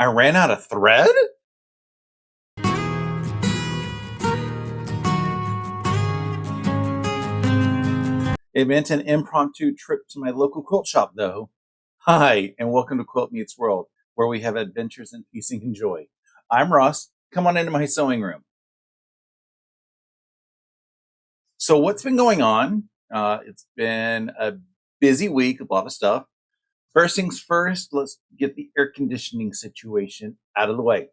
I ran out of thread? It meant an impromptu trip to my local quilt shop, though. Hi, and welcome to Quilt Meets World, where we have adventures in peace and joy. I'm Ross. Come on into my sewing room. So, what's been going on? It's been a busy week, a lot of stuff. First things first, let's get the air conditioning situation out of the way.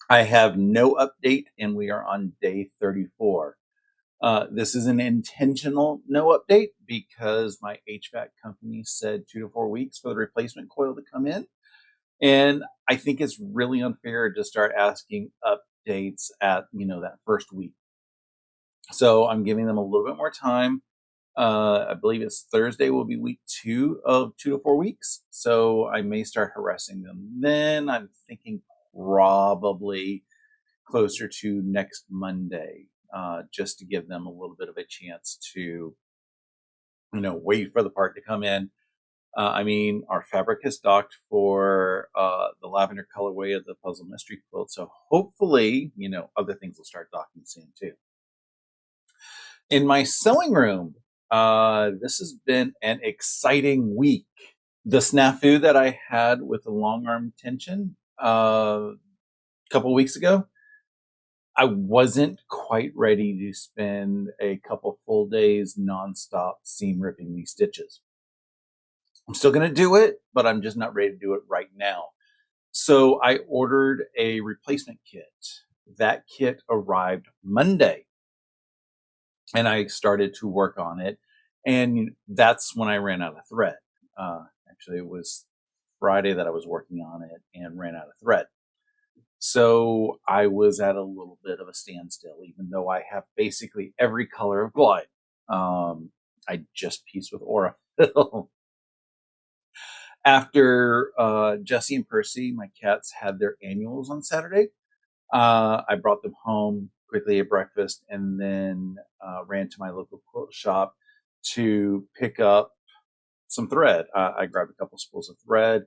I have no update, and we are on day 34. This is an intentional no update because my HVAC company said 2 to 4 weeks for the replacement coil to come in. And I think it's really unfair to start asking updates at, that first week. So I'm giving them a little bit more time. I believe it's Thursday will be week 2 of 2 to 4 weeks. So I may start harassing them. Then I'm thinking probably closer to next Monday, just to give them a little bit of a chance to, wait for the part to come in. Our fabric is docked for the lavender colorway of the Puzzle Mystery Quilt. So hopefully, other things will start docking soon too. In my sewing room, this has been an exciting week. The snafu that I had with the long arm tension a couple weeks ago, I wasn't quite ready to spend a couple full days nonstop seam ripping these stitches. I'm still going to do it, but I'm just not ready to do it right now. So I ordered a replacement kit. That kit arrived Monday, and I started to work on it. And that's when I ran out of thread. Actually, it was Friday that I was working on it and ran out of thread. So I was at a little bit of a standstill, even though I have basically every color of glide. I just pieced with Aurifil. After Jesse and Percy, my cats, had their annuals on Saturday, I brought them home, quickly ate breakfast, and then ran to my local quilt shop to pick up some thread. I grabbed a couple spools of thread.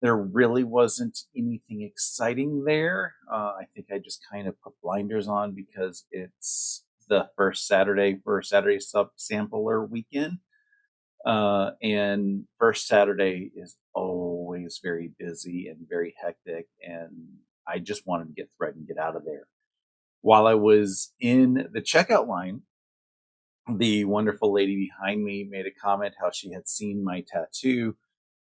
There really wasn't anything exciting there. I think I just kind of put blinders on because it's the first Saturday for Saturday sampler weekend. And first Saturday is always very busy and very hectic. And I just wanted to get thread and get out of there. While I was in the checkout line, the wonderful lady behind me made a comment how she had seen my tattoo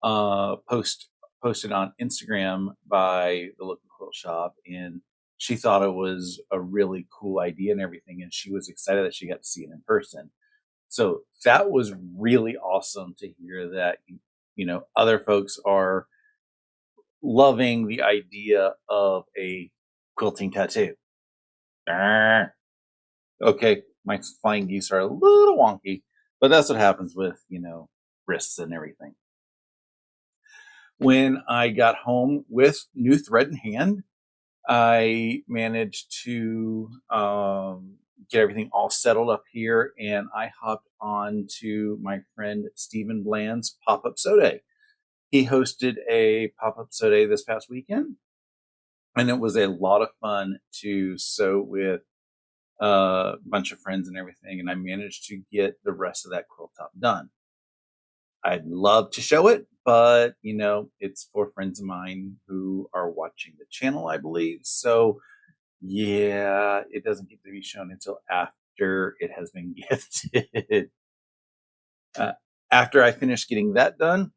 posted on Instagram by the local quilt shop, and she thought it was a really cool idea and everything, and she was excited that she got to see it in person. So that was really awesome to hear that, other folks are loving the idea of a quilting tattoo. Okay, my flying geese are a little wonky, but that's what happens with, wrists and everything. When I got home with new thread in hand, I managed to get everything all settled up here, and I hopped on to my friend Stephen Bland's pop-up sew day. He hosted a pop-up sew day this past weekend, and it was a lot of fun to sew with a bunch of friends and everything, and I managed to get the rest of that quilt top done. I'd love to show it, but it's for friends of mine who are watching the channel, I believe. So yeah, it doesn't get to be shown until after it has been gifted. After I finished getting that done,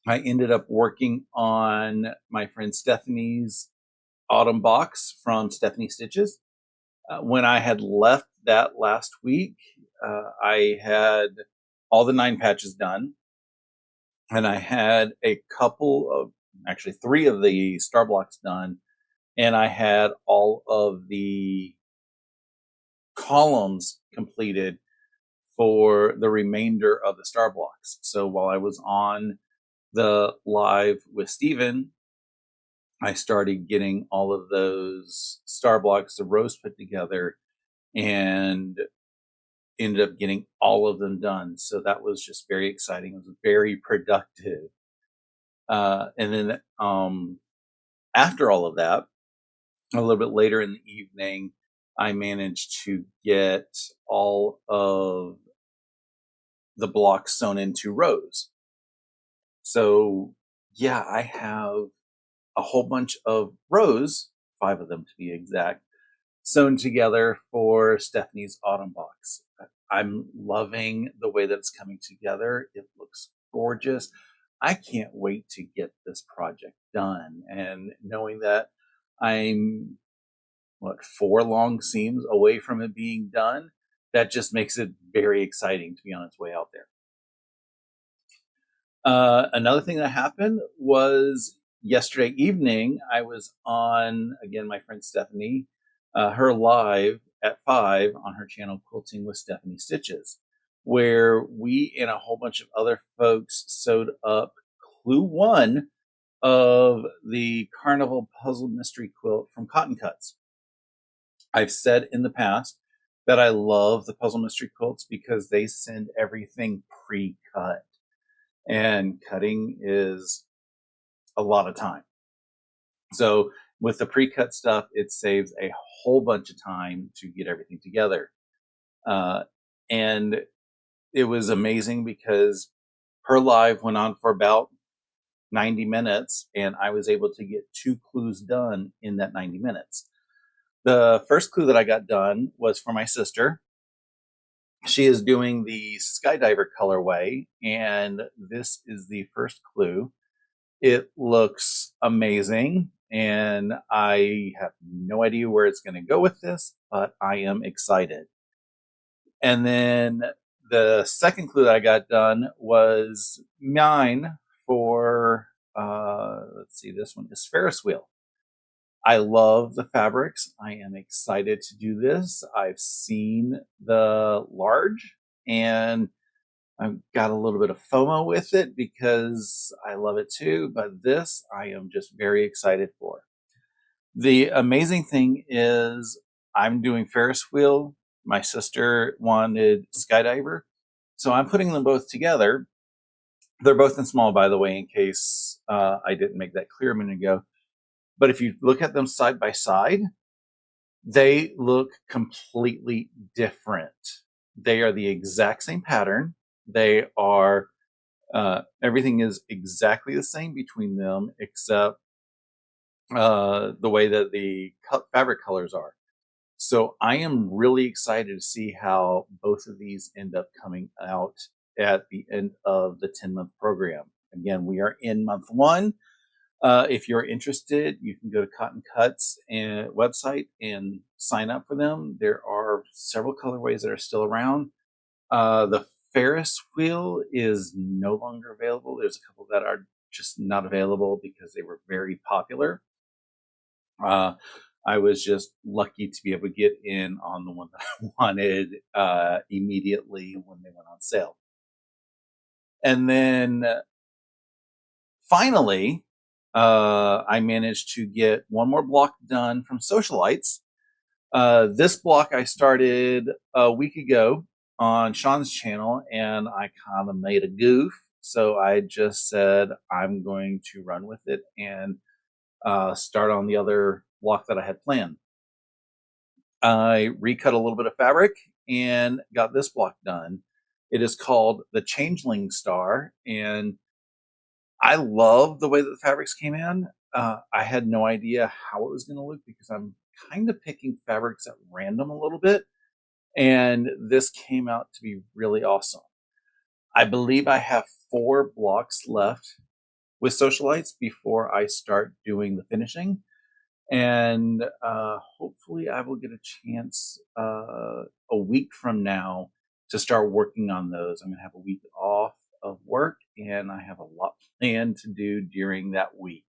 I ended up working on my friend Stephanie's autumn box from Stephanie Stitches. When I had left that last week, I had all the 9 patches done, and I had actually 3 of the star blocks done, and I had all of the columns completed for the remainder of the star blocks. So while I was on the live with Steven, I started getting all of those star blocks, the rows put together, and ended up getting all of them done. So that was just very exciting. It was very productive. And then after all of that, a little bit later in the evening, I managed to get all of the blocks sewn into rows. So yeah, I have a whole bunch of rows, 5 of them to be exact, sewn together for Stephanie's autumn box. I'm loving the way that it's coming together. It looks gorgeous. I can't wait to get this project done. And knowing that I'm 4 long seams away from it being done, that just makes it very exciting to be on its way out there. Another thing that happened was yesterday evening, I was on, again, my friend Stephanie, her live at 5 on her channel, Quilting with Stephanie Stitches, where we and a whole bunch of other folks sewed up Clue 1 of the Carnival Puzzle Mystery Quilt from Cotton Cuts. I've said in the past that I love the Puzzle Mystery Quilts because they send everything pre-cut. And cutting is a lot of time. So with the pre-cut stuff, it saves a whole bunch of time to get everything together. And it was amazing because her live went on for about 90 minutes, and I was able to get 2 clues done in that 90 minutes. The first clue that I got done was for my sister. She is doing the Skydiver colorway, and this is the first clue. It looks amazing, and I have no idea where it's going to go with this, but I am excited. And then the second clue that I got done was mine for, let's see, this one is Ferris wheel. I love the fabrics. I am excited to do this. I've seen the large, and I've got a little bit of FOMO with it because I love it too, but this I am just very excited for. The amazing thing is I'm doing Ferris wheel. My sister wanted Skydiver, so I'm putting them both together. They're both in small, by the way, in case I didn't make that clear a minute ago. But if you look at them side by side, they look completely different. They are the exact same pattern. They are, everything is exactly the same between them, except the way that the fabric colors are. So I am really excited to see how both of these end up coming out at the end of the 10-month program. Again, we are in month 1. If you're interested, you can go to Cotton Cuts and website and sign up for them. There are several colorways that are still around. The Ferris wheel is no longer available. There's a couple that are just not available because they were very popular. I was just lucky to be able to get in on the one that I wanted immediately when they went on sale. And then finally, I managed to get one more block done from Sewcialites. This block I started a week ago on Sean's channel, and I kind of made a goof. So I just said I'm going to run with it and start on the other block that I had planned. I recut a little bit of fabric and got this block done. It is called the Changeling Star, and I love the way that the fabrics came in. I had no idea how it was going to look because I'm kind of picking fabrics at random a little bit, and this came out to be really awesome. I believe I have 4 blocks left with Sewcialites before I start doing the finishing, and hopefully I will get a chance a week from now to start working on those. I'm going to have a week off of work, and I have a lot planned to do during that week.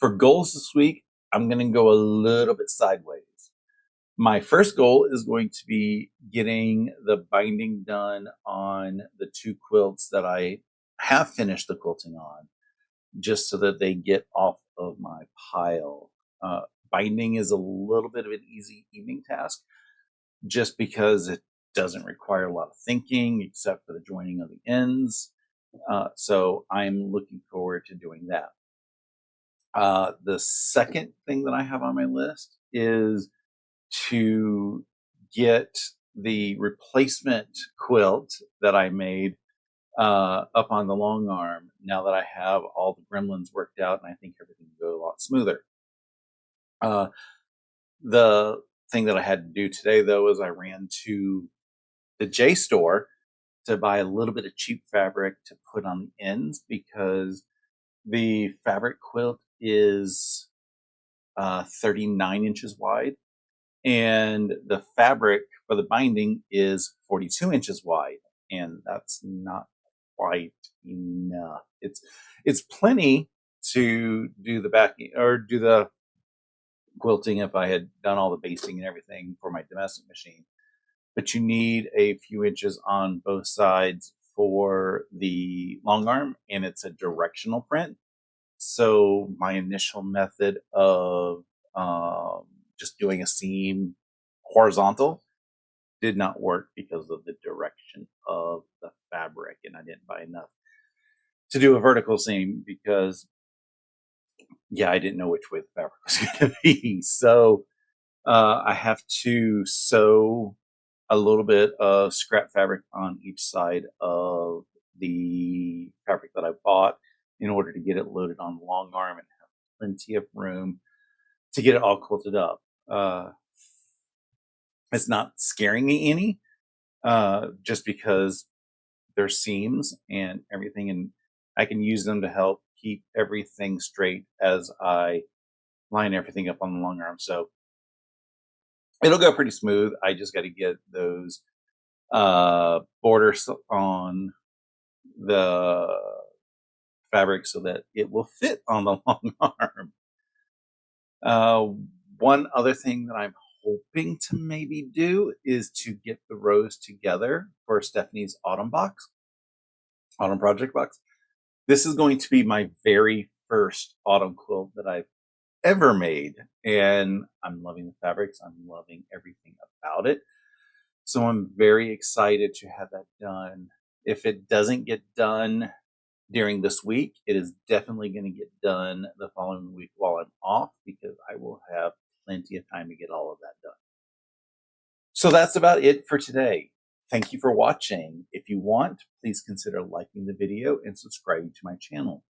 For goals this week, I'm going to go a little bit sideways. My first goal is going to be getting the binding done on the 2 quilts that I have finished the quilting on, just so that they get off of my pile. Binding is a little bit of an easy evening task, just because it doesn't require a lot of thinking except for the joining of the ends. So I'm looking forward to doing that. The second thing that I have on my list is to get the replacement quilt that I made up on the long arm, now that I have all the gremlins worked out and I think everything will go a lot smoother. The thing that I had to do today, though, is I ran to the J store to buy a little bit of cheap fabric to put on the ends, because the fabric quilt is 39 inches wide, and the fabric for the binding is 42 inches wide, and that's not quite enough. It's plenty to do the backing or do the quilting if I had done all the basting and everything for my domestic machine, but you need a few inches on both sides for the long arm, and it's a directional print. So my initial method of just doing a seam horizontal did not work because of the direction of the fabric, and I didn't buy enough to do a vertical seam because, yeah, I didn't know which way the fabric was going to be. So I have to sew a little bit of scrap fabric on each side of the fabric that I bought in order to get it loaded on the long arm and have plenty of room to get it all quilted up. It's not scaring me any, just because there's seams and everything, and I can use them to help keep everything straight as I line everything up on the long arm. So it'll go pretty smooth. I just got to get those borders on the fabric so that it will fit on the long arm. One other thing that I'm hoping to maybe do is to get the rows together for Stephanie's autumn project box. This is going to be my very first autumn quilt that I've ever made, and I'm loving the fabrics. I'm loving everything about it. So I'm very excited to have that done. If it doesn't get done during this week, it is definitely going to get done the following week while I'm off, because I will have plenty of time to get all of that done. So that's about it for today. Thank you for watching. If you want, please consider liking the video and subscribing to my channel.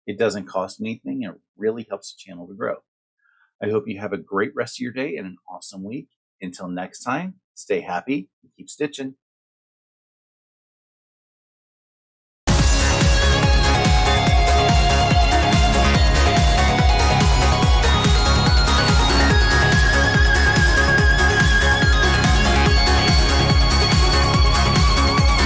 It doesn't cost anything, and it really helps the channel to grow. I hope you have a great rest of your day and an awesome week. Until next time, stay happy and keep stitching.